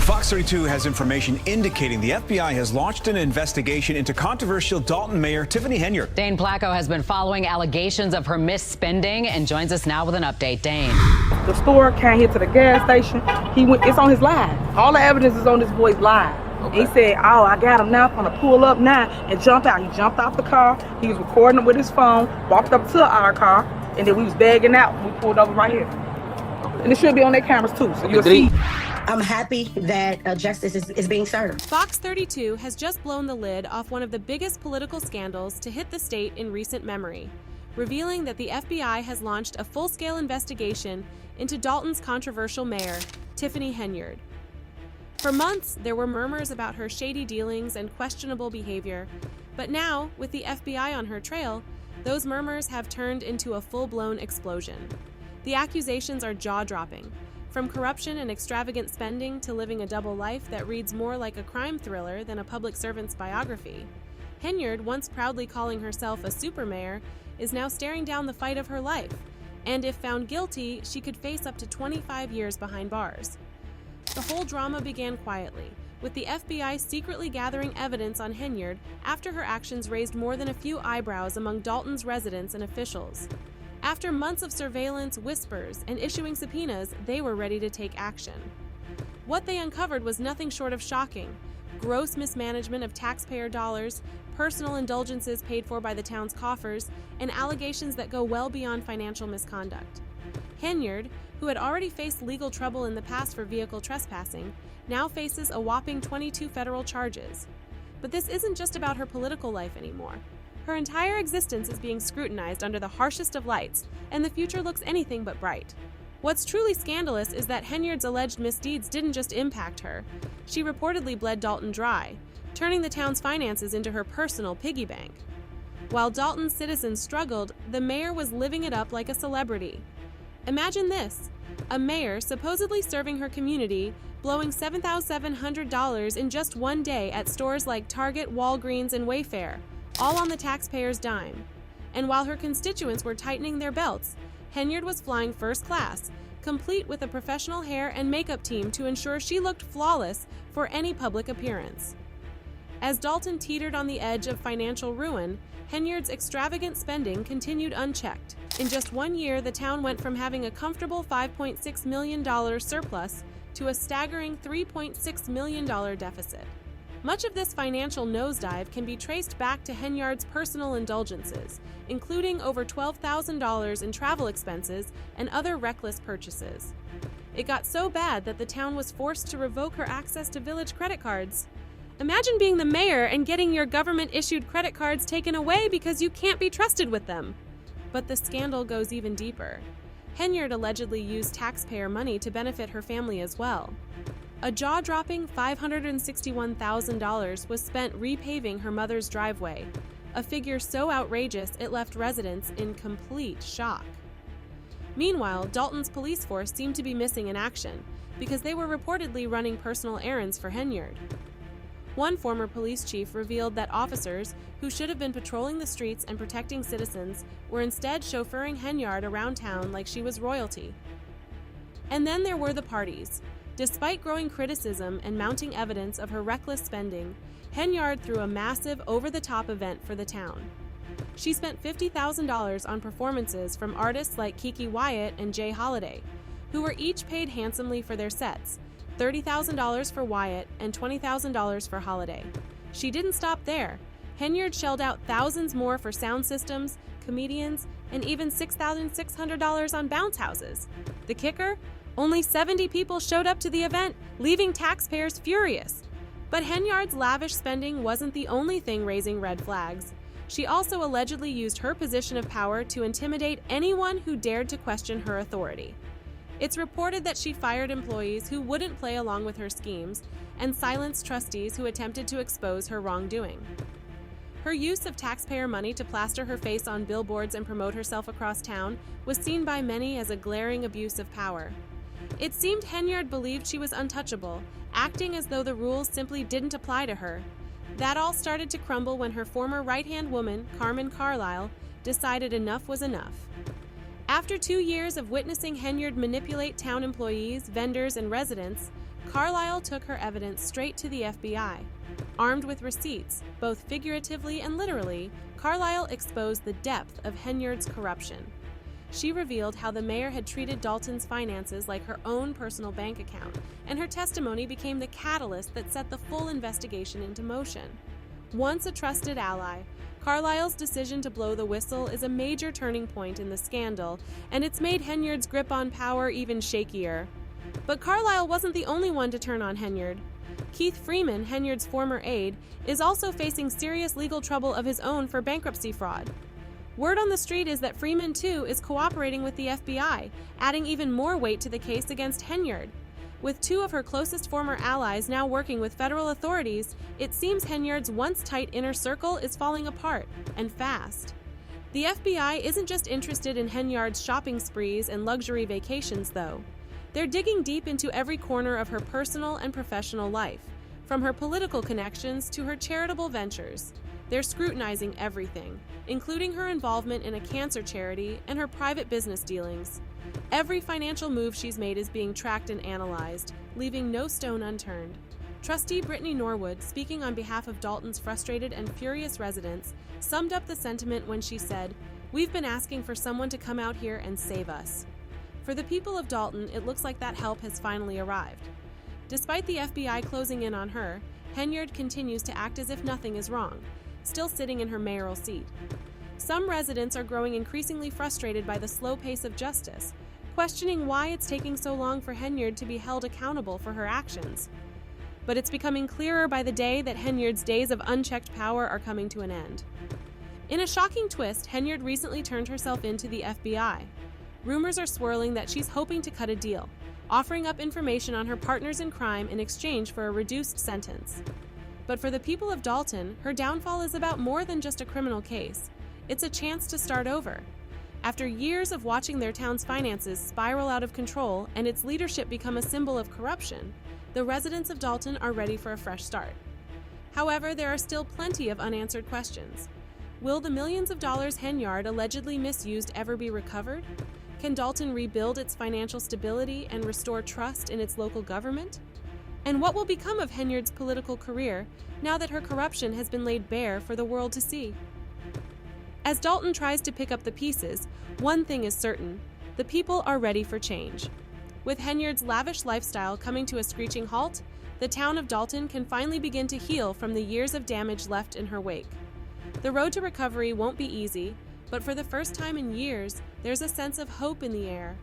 Fox 32 has information indicating the FBI has launched an investigation into controversial Dalton Mayor Tiffany Henyard. Dane Placco has been following allegations of her misspending and joins us now with an update. Dane. The store came here to the gas station. It's on his live. All the evidence is on this boy's live. Okay. He said, "Oh, I got him now. I'm gonna pull up now and jump out." He jumped off the car. He was recording it with his phone. Walked up to our car, and then we was bagging out. We pulled over right here, and it should be on their cameras too, so you'll see. I'm happy that justice is being served. Fox 32 has just blown the lid off one of the biggest political scandals to hit the state in recent memory, revealing that the FBI has launched a full-scale investigation into Dalton's controversial mayor, Tiffany Henyard. For months, there were murmurs about her shady dealings and questionable behavior, but now, with the FBI on her trail, those murmurs have turned into a full-blown explosion. The accusations are jaw-dropping. From corruption and extravagant spending to living a double life that reads more like a crime thriller than a public servant's biography, Henyard, once proudly calling herself a super mayor, is now staring down the fight of her life, and if found guilty, she could face up to 25 years behind bars. The whole drama began quietly, with the FBI secretly gathering evidence on Henyard after her actions raised more than a few eyebrows among Dalton's residents and officials. After months of surveillance, whispers, and issuing subpoenas, they were ready to take action. What they uncovered was nothing short of shocking: gross mismanagement of taxpayer dollars, personal indulgences paid for by the town's coffers, and allegations that go well beyond financial misconduct. Henyard, who had already faced legal trouble in the past for vehicle trespassing, now faces a whopping 22 federal charges. But this isn't just about her political life anymore. Her entire existence is being scrutinized under the harshest of lights, and the future looks anything but bright. What's truly scandalous is that Henyard's alleged misdeeds didn't just impact her. She reportedly bled Dalton dry, turning the town's finances into her personal piggy bank. While Dalton's citizens struggled, the mayor was living it up like a celebrity. Imagine this: a mayor supposedly serving her community, blowing $7,700 in just one day at stores like Target, Walgreens, and Wayfair, all on the taxpayer's dime. And while her constituents were tightening their belts, Henyard was flying first class, complete with a professional hair and makeup team to ensure she looked flawless for any public appearance. As Dalton teetered on the edge of financial ruin, Henyard's extravagant spending continued unchecked. In just 1 year, the town went from having a comfortable $5.6 million surplus to a staggering $3.6 million deficit. Much of this financial nosedive can be traced back to Henyard's personal indulgences, including over $12,000 in travel expenses and other reckless purchases. It got so bad that the town was forced to revoke her access to village credit cards. Imagine being the mayor and getting your government-issued credit cards taken away because you can't be trusted with them. But the scandal goes even deeper. Henyard allegedly used taxpayer money to benefit her family as well. A jaw-dropping $561,000 was spent repaving her mother's driveway, a figure so outrageous it left residents in complete shock. Meanwhile, Dalton's police force seemed to be missing in action because they were reportedly running personal errands for Henyard. One former police chief revealed that officers, who should have been patrolling the streets and protecting citizens, were instead chauffeuring Henyard around town like she was royalty. And then there were the parties. Despite growing criticism and mounting evidence of her reckless spending, Henyard threw a massive, over-the-top event for the town. She spent $50,000 on performances from artists like Kiki Wyatt and Jay Holiday, who were each paid handsomely for their sets, $30,000 for Wyatt and $20,000 for Holiday. She didn't stop there. Henyard shelled out thousands more for sound systems, comedians, and even $6,600 on bounce houses. The kicker? Only 70 people showed up to the event, leaving taxpayers furious. But Henyard's lavish spending wasn't the only thing raising red flags. She also allegedly used her position of power to intimidate anyone who dared to question her authority. It's reported that she fired employees who wouldn't play along with her schemes and silenced trustees who attempted to expose her wrongdoing. Her use of taxpayer money to plaster her face on billboards and promote herself across town was seen by many as a glaring abuse of power. It seemed Henyard believed she was untouchable, acting as though the rules simply didn't apply to her. That all started to crumble when her former right-hand woman, Carmen Carlisle, decided enough was enough. After 2 years of witnessing Henyard manipulate town employees, vendors, and residents, Carlisle took her evidence straight to the FBI. Armed with receipts, both figuratively and literally, Carlisle exposed the depth of Henyard's corruption. She revealed how the mayor had treated Dalton's finances like her own personal bank account, and her testimony became the catalyst that set the full investigation into motion. Once a trusted ally, Carlisle's decision to blow the whistle is a major turning point in the scandal, and it's made Henyard's grip on power even shakier. But Carlisle wasn't the only one to turn on Henyard. Keith Freeman, Henyard's former aide, is also facing serious legal trouble of his own for bankruptcy fraud. Word on the street is that Freeman, too, is cooperating with the FBI, adding even more weight to the case against Henyard. With two of her closest former allies now working with federal authorities, it seems Henyard's once tight inner circle is falling apart, and fast. The FBI isn't just interested in Henyard's shopping sprees and luxury vacations, though. They're digging deep into every corner of her personal and professional life, from her political connections to her charitable ventures. They're scrutinizing everything, including her involvement in a cancer charity and her private business dealings. Every financial move she's made is being tracked and analyzed, leaving no stone unturned. Trustee Brittany Norwood, speaking on behalf of Dalton's frustrated and furious residents, summed up the sentiment when she said, "We've been asking for someone to come out here and save us." For the people of Dalton, it looks like that help has finally arrived. Despite the FBI closing in on her, Henyard continues to act as if nothing is wrong, still sitting in her mayoral seat. Some residents are growing increasingly frustrated by the slow pace of justice, questioning why it's taking so long for Henyard to be held accountable for her actions. But it's becoming clearer by the day that Henyard's days of unchecked power are coming to an end. In a shocking twist, Henyard recently turned herself in to the FBI. Rumors are swirling that she's hoping to cut a deal, offering up information on her partners in crime in exchange for a reduced sentence. But for the people of Dalton, her downfall is about more than just a criminal case. It's a chance to start over. After years of watching their town's finances spiral out of control and its leadership become a symbol of corruption, the residents of Dalton are ready for a fresh start. However, there are still plenty of unanswered questions. Will the millions of dollars Henyard allegedly misused ever be recovered? Can Dalton rebuild its financial stability and restore trust in its local government? And what will become of Henyard's political career now that her corruption has been laid bare for the world to see? As Dalton tries to pick up the pieces, one thing is certain: the people are ready for change. With Henyard's lavish lifestyle coming to a screeching halt, the town of Dalton can finally begin to heal from the years of damage left in her wake. The road to recovery won't be easy, but for the first time in years, there's a sense of hope in the air.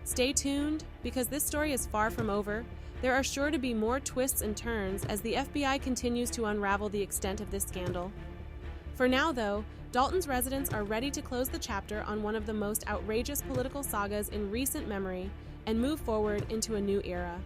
Stay tuned, because this story is far from over. There are sure to be more twists and turns as the FBI continues to unravel the extent of this scandal. For now, though, Dalton's residents are ready to close the chapter on one of the most outrageous political sagas in recent memory and move forward into a new era.